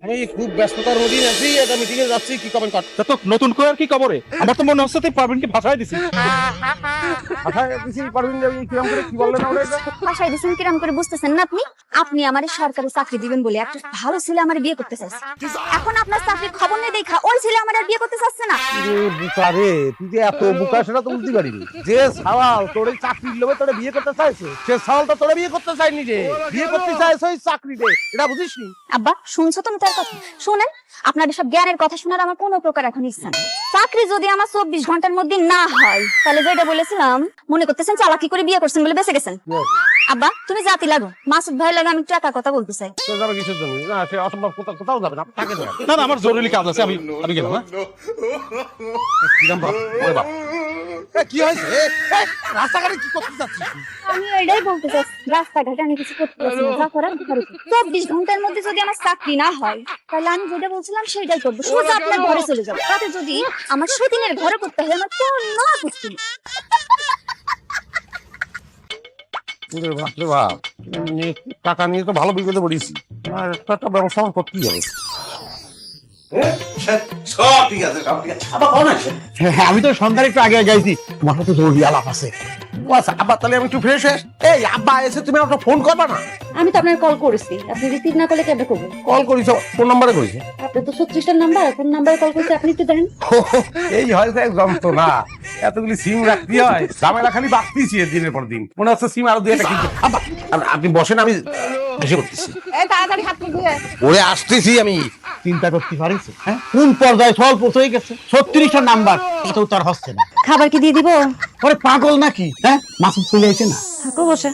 আমি খুব ব্যস্ততার মধ্যে আছি, একটা মিটিং এ যাচ্ছি। কি কমেন্ট কর? তো নতুন করে আর কি খবরে? আমার তো মনে হচ্ছে তুই পারবিনকে ভাষায় দিছিস। আচ্ছা দিছি পারবেন যে কিরকম করে কি বললেন ওরে? ভাষায় দিছেন কিরম করে বুঝতেছেন না আপনি? আপনি আমারে সরকারি চাকরি দিবেন বলে একটা ভালো ছেলে আমার বিয়ে করতে চাইছে। এখন আপনার চাকরির খবর নেই দেখা ওই ছেলে আমার আর বিয়ে করতে চাচ্ছে না। বুকা রে, তুই যে এত বুকা সেটা তো বুঝতে পারিনি। যে সাওয়াল তোর এই চাকরির লোভে তোরে বিয়ে করতে চাইছে, সে সাওয়াল তো তোরে বিয়ে করতে চায়নি রে, বিয়ে করতে চাইছে ওই চাকরি রে। এটা বুঝিসনি? আব্বা শুনছো তুমি তার কথা? শুনেন, আপনার সব জ্ঞানের কথা শোনার আমার কোনো প্রকার এখন ইচ্ছা নেই। চাকরি যদি আমার 24 ঘন্টার মধ্যে না হয়, তাহলে যেটা বলেছিলাম মনে করতেছেন চালাকি করে বিয়ে করছেন বলে বেঁচে গেছেন। আব্বা তুমি জাতি লাগো, মাসুদ ভাই লাগো, আমি টাকার কথা বলতে চাই। সে যাবে কিসের জন্য? না সে অসম্ভব, কোথাও যাবে না, তাকে দেবে। না না, আমার জরুরি কাজ আছে, আমি গেলাম। হ্যাঁ কিরম বাপ, ওরে বাপ। কি হয়েছে? রাস্তাঘাটে কি করতে যাচ্ছিস? আমি এটাই বলতে চাচ্ছি, রাস্তাঘাটে আমি কিছু করতে পারছি না, যা করার ঘরে করব। 24 ঘন্টার মধ্যে যদি আমার চাকরি না হয়, তাহলে আমি যেটা বলছিলাম সেটাই করবো, সোজা আপনার ঘরে চলে যাবো। তাতে যদি আমার সতীনের ঘরে করতে হয়, আমার কোনো আপত্তি নেই। ওরে বাপ রে বাপ, টাকা নিয়ে তো ভালো বিপদে পড়েছি। আর একটা ব্যবস্থা আমার করতেই হবে। সব ঠিক আছে, সব ঠিক আছে। আবার কখন আসে? আমি তো সন্ধ্যার একটু আগে গাইছি, তোমার সাথে জরুরি আলাপ আছে। ও আচ্ছা, আব্বা তাহলে আমি একটু ফ্রেশ হয়ে, এই আব্বা এসে তুমি একটা ফোন করবা না? আমি তো আপনার কল করেছি, আপনি রিসিভ না করলে কেমনে করবো? কল করিস, কোন নাম্বারে করিস? আপনার তো 36টার নাম্বার, কোন নাম্বারে কল করছে আপনি একটু দেন। এই হয়েছে এক যন্ত্রণা, এতগুলি সিম রাখতে হয়, ঝামেলা খালি বাড়তিছি দিনের পর দিন। মনে হচ্ছে সিম আরো দুই একটা কিনতে। আব্বা আপনি বসেন, আমি বসে করতেছি। এই তাড়াতাড়ি হাত মুখ ধুয়ে। ওরে আসতেছি আমি। চিন্তা করতে পারিস? হ্যাঁ, কোন পর্যায়ে স্বল্প হয়ে গেছে? 36টা নাম্বার, এটাও তার হচ্ছে না। খাবার কি দিয়ে দিব? ওরে পাগল নাকি? হ্যাঁ, মাসুদ চলে আইছে না? থাকো বসে।